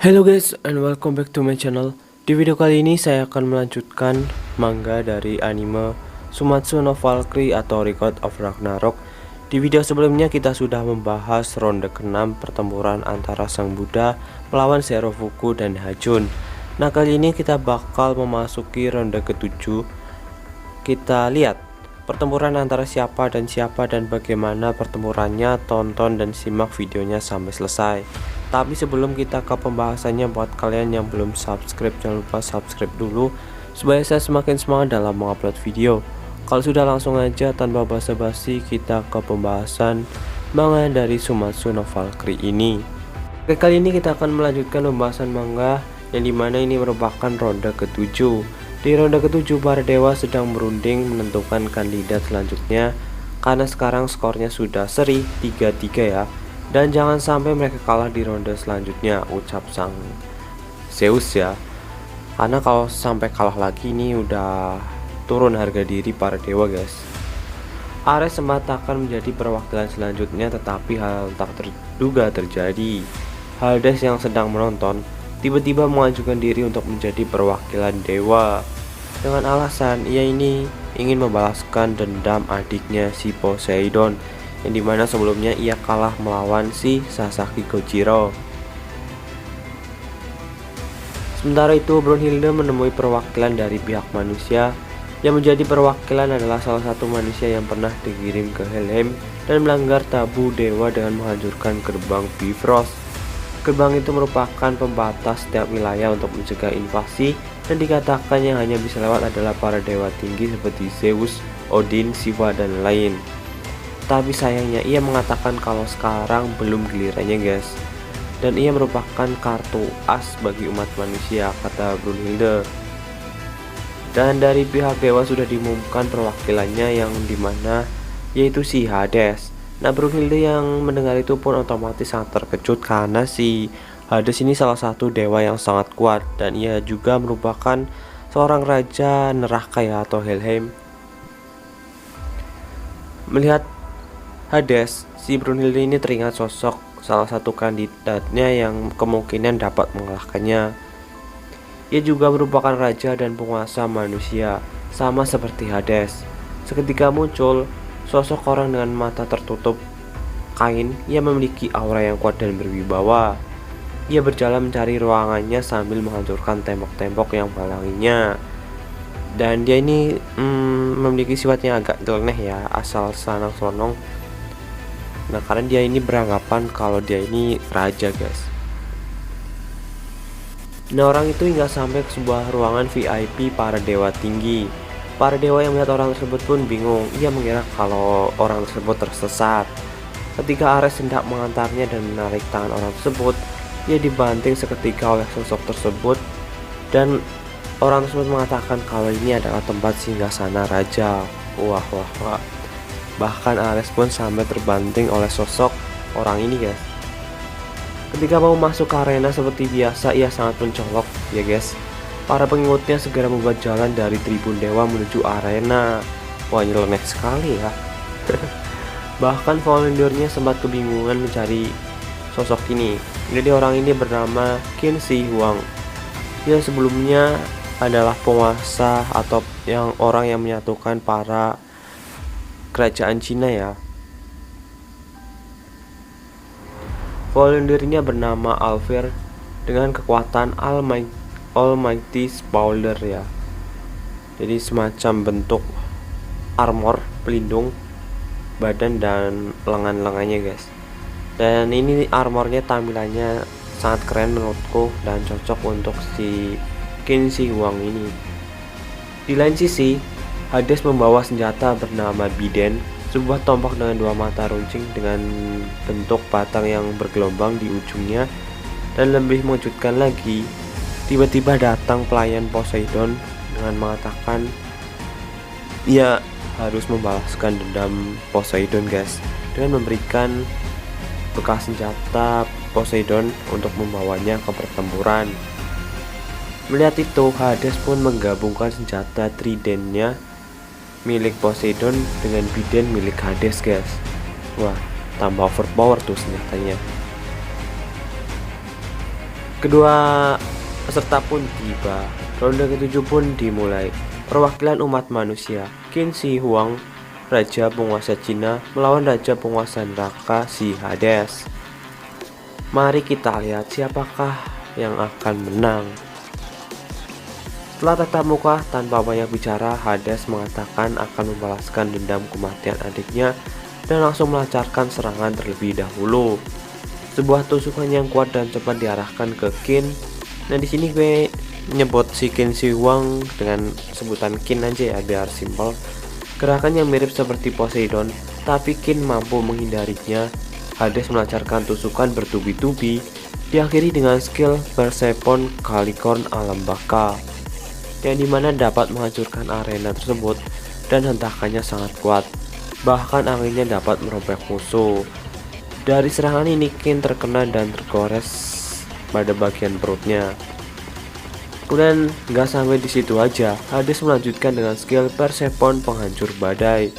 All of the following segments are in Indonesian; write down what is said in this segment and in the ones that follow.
Hello guys and welcome back to my channel. Di video kali ini saya akan melanjutkan manga dari anime Sumatsu no Valkyrie atau Record of Ragnarok. Di video sebelumnya kita sudah membahas ronde ke-6 pertempuran antara Sang Buddha melawan Serofuku dan Hajun. Nah, kali ini kita bakal memasuki ronde ke-7. Kita lihat pertempuran antara siapa dan bagaimana pertempurannya. Tonton dan simak videonya sampai selesai. Tapi sebelum kita ke pembahasannya, buat kalian yang belum subscribe, jangan lupa subscribe dulu supaya saya semakin semangat dalam mengupload video. Kalau sudah, langsung aja tanpa basa-basi kita ke pembahasan manga dari Sumatsu no Valkyrie ini. Oke, kali ini kita akan melanjutkan pembahasan manga yang dimana ini merupakan ronde ke-7. Di ronde ke-7 para dewa sedang berunding menentukan kandidat selanjutnya, karena sekarang skornya sudah seri 3-3 ya. Dan jangan sampai mereka kalah di ronde selanjutnya, ucap sang Zeus ya. Karena kalau sampai kalah lagi ini udah turun harga diri para dewa guys. Ares sempat akan menjadi perwakilan selanjutnya, tetapi hal tak terduga terjadi. Hades yang sedang menonton tiba-tiba mengajukan diri untuk menjadi perwakilan dewa dengan alasan ia ini ingin membalaskan dendam adiknya si Poseidon, yang dimana sebelumnya ia kalah melawan si Sasaki Kojiro. Sementara itu Brunhilde menemui perwakilan dari pihak manusia. Yang menjadi perwakilan adalah salah satu manusia yang pernah dikirim ke Helheim dan melanggar tabu dewa dengan menghancurkan gerbang Bifrost. Gerbang itu merupakan pembatas setiap wilayah untuk mencegah invasi, dan dikatakan yang hanya bisa lewat adalah para dewa tinggi seperti Zeus, Odin, Siva, dan lain. Tapi sayangnya ia mengatakan kalau sekarang belum gilirannya guys, dan ia merupakan kartu as bagi umat manusia, kata Brunhilde. Dan dari pihak dewa sudah diumumkan perwakilannya, yang dimana yaitu si Hades. Nah, Brunhilde yang mendengar itu pun otomatis sangat terkejut karena si Hades ini salah satu dewa yang sangat kuat, dan ia juga merupakan seorang raja neraka ya, atau Helheim. Melihat Hades, si Brunhilde ini teringat sosok salah satu kandidatnya yang kemungkinan dapat mengalahkannya. Ia juga merupakan raja dan penguasa manusia, sama seperti Hades. Seketika muncul sosok orang dengan mata tertutup kain. Ia memiliki aura yang kuat dan berwibawa. Ia berjalan mencari ruangannya sambil menghancurkan tembok-tembok yang menghalanginya. Dan dia ini memiliki sifatnya agak nyeleneh ya, asal sanang slonong. Nah, karena dia ini beranggapan kalau dia ini raja guys. Nah, orang itu hingga sampai ke sebuah ruangan VIP para dewa tinggi. Para dewa yang melihat orang tersebut pun bingung. Ia mengira kalau orang tersebut tersesat. Ketika Ares hendak mengantarnya dan menarik tangan orang tersebut, ia dibanting seketika oleh sosok tersebut, dan orang tersebut mengatakan kalau ini adalah tempat singgasana raja. Wah. Bahkan Ares pun sampai terbanting oleh sosok orang ini guys. Ketika mau masuk ke arena seperti biasa, ia sangat mencolok ya guys. Para pengikutnya segera membuat jalan dari tribun dewa menuju arena. Wah, nyeleneh sekali ya. Bahkan volunteernya sempat kebingungan mencari sosok ini. Jadi orang ini bernama Qin Shi Huang. Dia sebelumnya adalah penguasa atau orang yang menyatukan para kerajaan Cina ya. Volunteernya bernama Alfir dengan kekuatan Almighty Spawler ya. Jadi semacam bentuk armor pelindung badan dan lengan-lengannya guys. Dan ini armornya tampilannya sangat keren menurutku dan cocok untuk si Qin Shi Huang ini. Di lain sisi, Hades membawa senjata bernama Biden, sebuah tombak dengan dua mata runcing dengan bentuk batang yang bergelombang di ujungnya. Dan lebih mengejutkan lagi, tiba-tiba datang pelayan Poseidon dengan mengatakan ia harus membalaskan dendam Poseidon guys, dengan memberikan bekas senjata Poseidon untuk membawanya ke pertempuran. Melihat itu, Hades pun menggabungkan senjata tridennya milik Poseidon dengan biden milik Hades guys. Wah, tambah overpower tuh senjatanya. Kedua peserta pun tiba. Ronde ke-7 pun dimulai. Perwakilan umat manusia, Qin Shi Huang, Raja Penguasa Cina, melawan Raja Penguasa Neraka si Hades. Mari kita lihat siapakah yang akan menang. Setelah tatap muka tanpa banyak bicara, Hades mengatakan akan membalaskan dendam kematian adiknya dan langsung melancarkan serangan terlebih dahulu. Sebuah tusukan yang kuat dan cepat diarahkan ke Qin. Nah, di sini gue nyebut si Qin Shi Huang dengan sebutan Qin aja ya biar simpel. Gerakan yang mirip seperti Poseidon, tapi Qin mampu menghindarinya. Hades melancarkan tusukan bertubi-tubi, diakhiri dengan skill Persephone Kalikorn alam baka, yang dimana dapat menghancurkan arena tersebut dan hentakannya sangat kuat. Bahkan anginnya dapat merobek musuh. Dari serangan ini Qin terkena dan tergores pada bagian perutnya. Kemudian nggak sampai di situ aja, Hades melanjutkan dengan skill Persephone penghancur badai.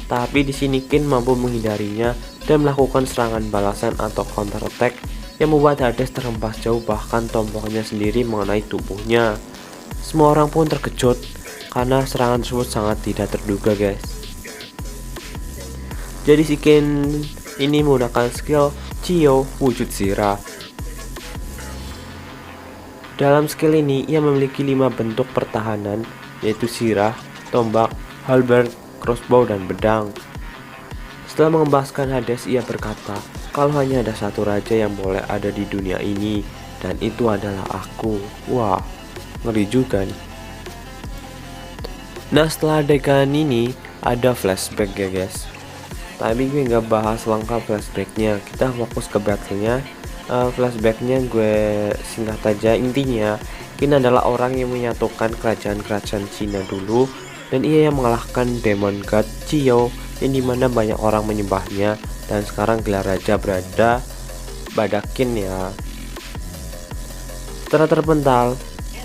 Tapi di sini Qin mampu menghindarinya dan melakukan serangan balasan atau counter attack yang membuat Hades terhempas jauh, bahkan tombaknya sendiri mengenai tubuhnya. Semua orang pun terkejut karena serangan tersebut sangat tidak terduga, guys. Jadi si Qin ini menggunakan skill Chiyo wujud Sirah. Dalam skill ini ia memiliki 5 bentuk pertahanan, yaitu sirah, tombak, halberd, crossbow, dan pedang. Setelah mengembaskan Hades, ia berkata kalau hanya ada satu raja yang boleh ada di dunia ini, dan itu adalah aku. Wah, ngeri juga nih. Nah, setelah adegan ini ada flashback ya guys. Tapi gue nggak bahas lengkap flashbacknya, kita fokus ke battlenya. Flashbacknya gue singkat aja. Intinya Qin adalah orang yang menyatukan kerajaan-kerajaan Cina dulu, dan ia yang mengalahkan Demon God Chiyo, yang dimana banyak orang menyembahnya, dan sekarang gelar raja berada pada Qin ya. Setelah terpental,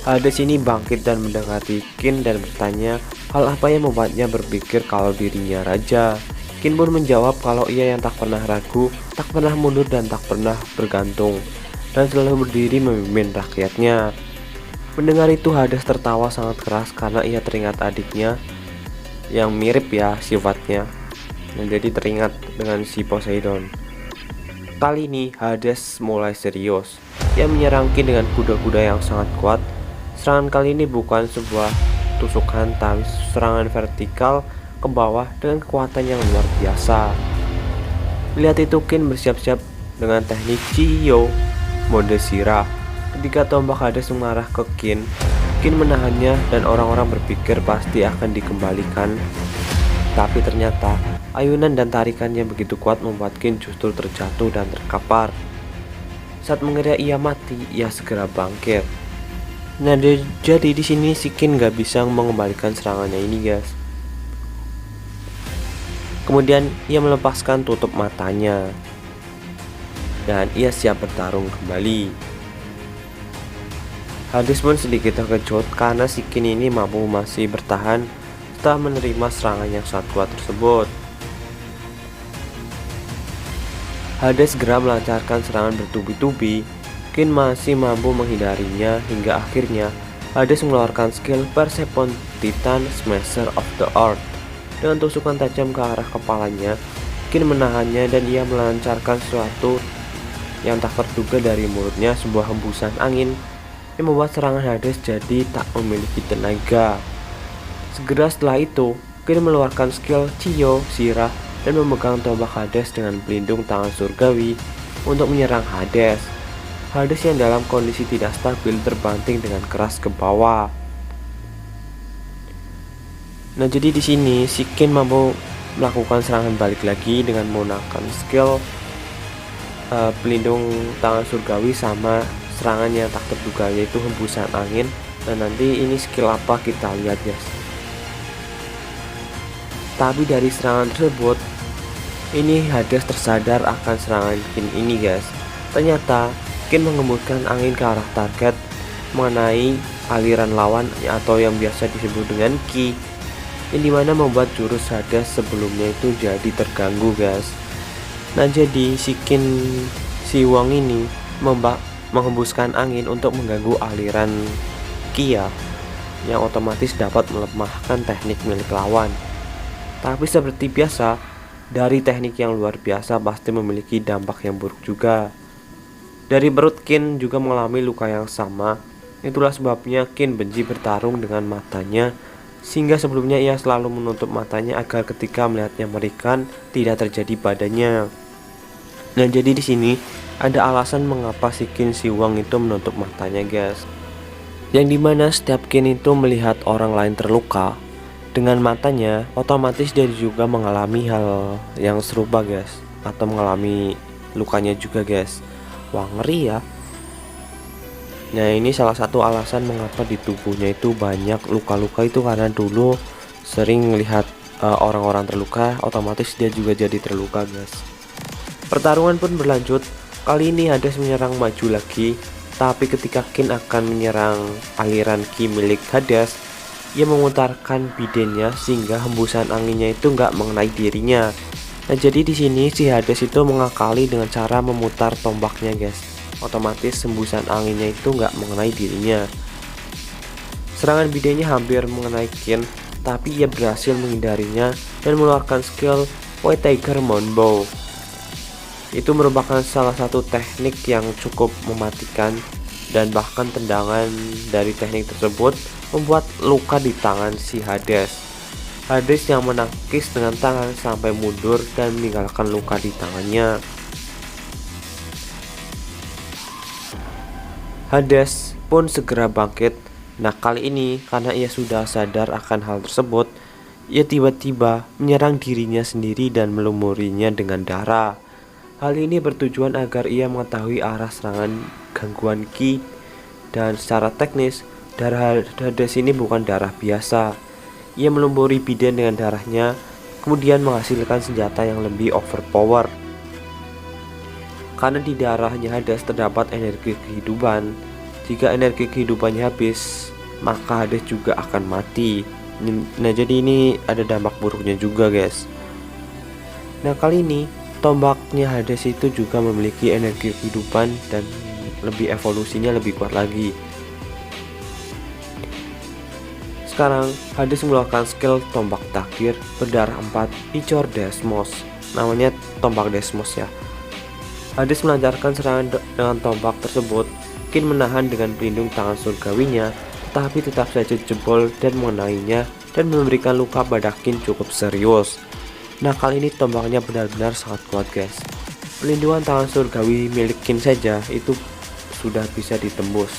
Hades ini bangkit dan mendekati Qin dan bertanya hal apa yang membuatnya berpikir kalau dirinya raja. Qin pun menjawab kalau ia yang tak pernah ragu, tak pernah mundur, dan tak pernah bergantung, dan selalu berdiri memimpin rakyatnya. Mendengar itu Hades tertawa sangat keras karena ia teringat adiknya yang mirip ya sifatnya, dan jadi teringat dengan si Poseidon. Kali ini Hades mulai serius. Ia menyerang Qin dengan kuda-kuda yang sangat kuat. Serangan kali ini bukan sebuah tusukan, tapi serangan vertikal ke bawah dengan kekuatan yang luar biasa. Lihat itu Qin bersiap-siap dengan teknik Chiyo mode sirah. Ketika tombak Hades mengarah ke Qin menahannya dan orang-orang berpikir pasti akan dikembalikan. Tapi ternyata ayunan dan tarikannya begitu kuat membuat Qin justru terjatuh dan terkapar. Saat mengira ia mati, ia segera bangkit. Nah, jadi di sini si Qin gak bisa mengembalikan serangannya ini guys. Kemudian ia melepaskan tutup matanya dan ia siap bertarung kembali. Hades pun sedikit terkejut karena si Qin ini mampu masih bertahan setelah menerima serangan yang sangat kuat tersebut. Hades segera melancarkan serangan bertubi-tubi. Qin masih mampu menghindarinya hingga akhirnya Hades mengeluarkan skill Persephone Titan Smasher of the Earth. Dengan tusukan tajam ke arah kepalanya, Qin menahannya dan ia melancarkan sesuatu yang tak terduga dari mulutnya, sebuah hembusan angin yang membuat serangan Hades jadi tak memiliki tenaga. Segera setelah itu, Qin mengeluarkan skill Chiyo Sirah dan memegang tombak Hades dengan pelindung tangan surgawi untuk menyerang Hades. Hades yang dalam kondisi tidak stabil terbanting dengan keras ke bawah. Nah, jadi di sini si Qin mampu melakukan serangan balik lagi dengan menggunakan skill pelindung tangan surgawi sama serangan yang tak terduga, yaitu hembusan angin. Dan nanti ini skill apa kita lihat guys. Tapi dari serangan tersebut, ini Hades tersadar akan serangan Qin ini guys. Ternyata Qin mengembuskan angin ke arah target mengenai aliran lawan atau yang biasa disebut dengan Qi, yang dimana membuat jurus Hades sebelumnya itu jadi terganggu guys. Nah, jadi si Qin Shi Huang ini menghembuskan angin untuk mengganggu aliran ki ya, yang otomatis dapat melemahkan teknik milik lawan. Tapi seperti biasa, dari teknik yang luar biasa pasti memiliki dampak yang buruk juga. Dari perut Qin juga mengalami luka yang sama. Itulah sebabnya Qin benci bertarung dengan matanya, sehingga sebelumnya ia selalu menutup matanya agar ketika melihatnya mengerikan tidak terjadi padanya. Nah, jadi di sini ada alasan mengapa si Qin Shi Huang itu menutup matanya, guys. Yang dimana setiap Qin itu melihat orang lain terluka dengan matanya, otomatis dia juga mengalami hal yang serupa, guys, atau mengalami lukanya juga, guys. Wah, ngeri ya. Nah, ini salah satu alasan mengapa di tubuhnya itu banyak luka-luka itu karena dulu sering melihat orang-orang terluka, otomatis dia juga jadi terluka, guys. Pertarungan pun berlanjut. Kali ini Hades menyerang maju lagi, tapi ketika Qin akan menyerang aliran ki milik Hades, ia memutarkan bidennya sehingga hembusan anginnya itu nggak mengenai dirinya. Nah, jadi di sini si Hades itu mengakali dengan cara memutar tombaknya, guys. Otomatis hembusan anginnya itu nggak mengenai dirinya. Serangan bidennya hampir mengenai Qin, tapi ia berhasil menghindarinya dan mengeluarkan skill White Tiger Moonbow. Itu merupakan salah satu teknik yang cukup mematikan, dan bahkan tendangan dari teknik tersebut membuat luka di tangan si Hades. Hades yang menangkis dengan tangan sampai mundur dan meninggalkan luka di tangannya. Hades pun segera bangkit. Nah, kali ini karena ia sudah sadar akan hal tersebut, ia tiba-tiba menyerang dirinya sendiri dan melumurinya dengan darah. Hal ini bertujuan agar ia mengetahui arah serangan gangguan ki, dan secara teknis darah Hades ini bukan darah biasa. Ia melumburi biden dengan darahnya, kemudian menghasilkan senjata yang lebih overpower. Karena di darahnya Hades terdapat energi kehidupan. Jika energi kehidupannya habis, maka Hades juga akan mati. Nah, jadi ini ada dampak buruknya juga, guys. Nah, kali ini tombaknya Hades itu juga memiliki energi kehidupan dan lebih evolusinya lebih kuat lagi. Sekarang Hades mengeluarkan skill tombak takdir berdarah 4 Ichor Desmos. Namanya tombak Desmos ya. Hades melancarkan serangan dengan tombak tersebut. Qin menahan dengan pelindung tangan surgawinya, tetapi tetap saja jebol dan mengenainya dan memberikan luka pada Qin cukup serius. Nah, kali ini tombaknya benar-benar sangat kuat, guys. Pelindungan tangan surgawi milik Qin saja itu sudah bisa ditembus.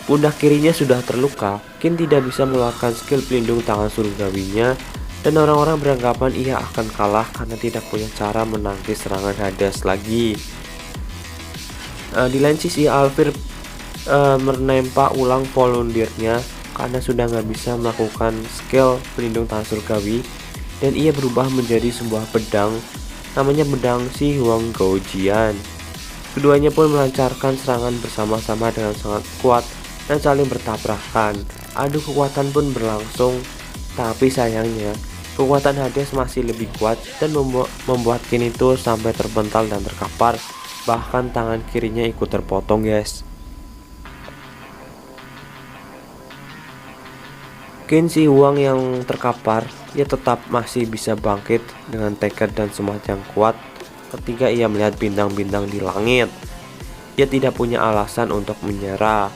Pundak kirinya sudah terluka. Qin tidak bisa mengeluarkan skill pelindung tangan surgawinya, dan orang-orang beranggapan ia akan kalah karena tidak punya cara menangkis serangan Hades lagi. Di lain sisi, Alfir menempa ulang volunteernya karena sudah nggak bisa melakukan skill pelindung tangan surgawi, dan ia berubah menjadi sebuah pedang, namanya pedang Shi Huang Gaojian. Keduanya pun melancarkan serangan bersama-sama dengan sangat kuat dan saling bertabrakan. Adu kekuatan pun berlangsung, tapi sayangnya kekuatan Hades masih lebih kuat dan membuat Qin itu sampai terpental dan terkapar. Bahkan tangan kirinya ikut terpotong, guys. Qin Shi Huang yang terkapar, ia tetap masih bisa bangkit dengan tekad dan semangat yang kuat ketika ia melihat bintang-bintang di langit. Ia tidak punya alasan untuk menyerah.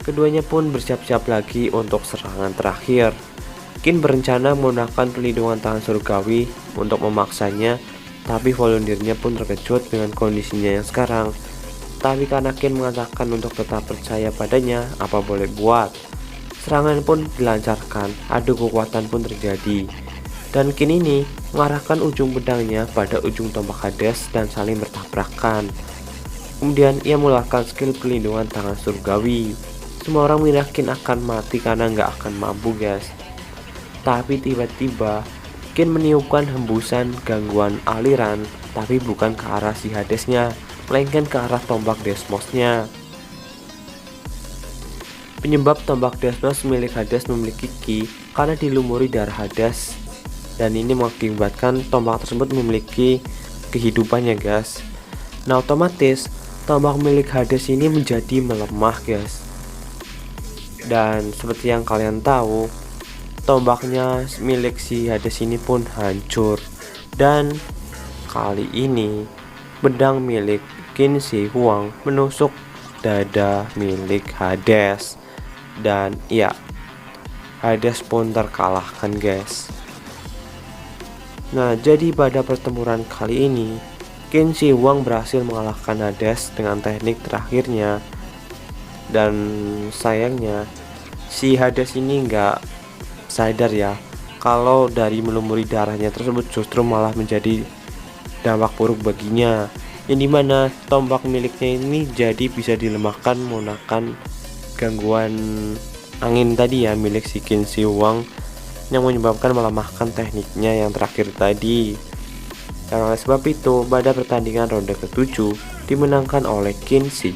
Keduanya pun bersiap-siap lagi untuk serangan terakhir. Qin berencana menggunakan pelindungan tangan surgawi untuk memaksanya, tapi volunteernya pun terkejut dengan kondisinya yang sekarang. Tapi karena Qin mengatakan untuk tetap percaya padanya, apa boleh buat. Serangan pun dilancarkan, adu kekuatan pun terjadi, dan Qin ini mengarahkan ujung pedangnya pada ujung tombak Hades dan saling bertabrakan. Kemudian ia mengeluarkan skill pelindungan tangan surgawi. Semua orang mengira Qin akan mati karena nggak akan mampu, guys. Tapi tiba-tiba Qin meniupkan hembusan gangguan aliran, tapi bukan ke arah si Hadesnya, melainkan ke arah tombak Desmosnya. Penyebab tombak Desmos milik Hades memiliki ki karena dilumuri darah Hades, dan ini mengakibatkan tombak tersebut memiliki kehidupannya, guys. Nah, otomatis tombak milik Hades ini menjadi melemah, guys. Dan seperti yang kalian tahu, tombaknya milik si Hades ini pun hancur. Dan kali ini pedang milik Qin Shi Huang menusuk dada milik Hades. Dan ya, Hades pun terkalahkan, guys. Nah, jadi pada pertempuran kali ini Qin Shi Huang berhasil mengalahkan Hades dengan teknik terakhirnya. Dan sayangnya si Hades ini nggak sadar ya kalau dari melumuri darahnya tersebut justru malah menjadi dampak buruk baginya, yang dimana tombak miliknya ini jadi bisa dilemahkan menggunakan gangguan angin tadi ya milik si Qin Shi Huang, yang menyebabkan melemahkan tekniknya yang terakhir tadi. Dan oleh sebab itu pada pertandingan ronde ke-7 dimenangkan oleh Qin Shi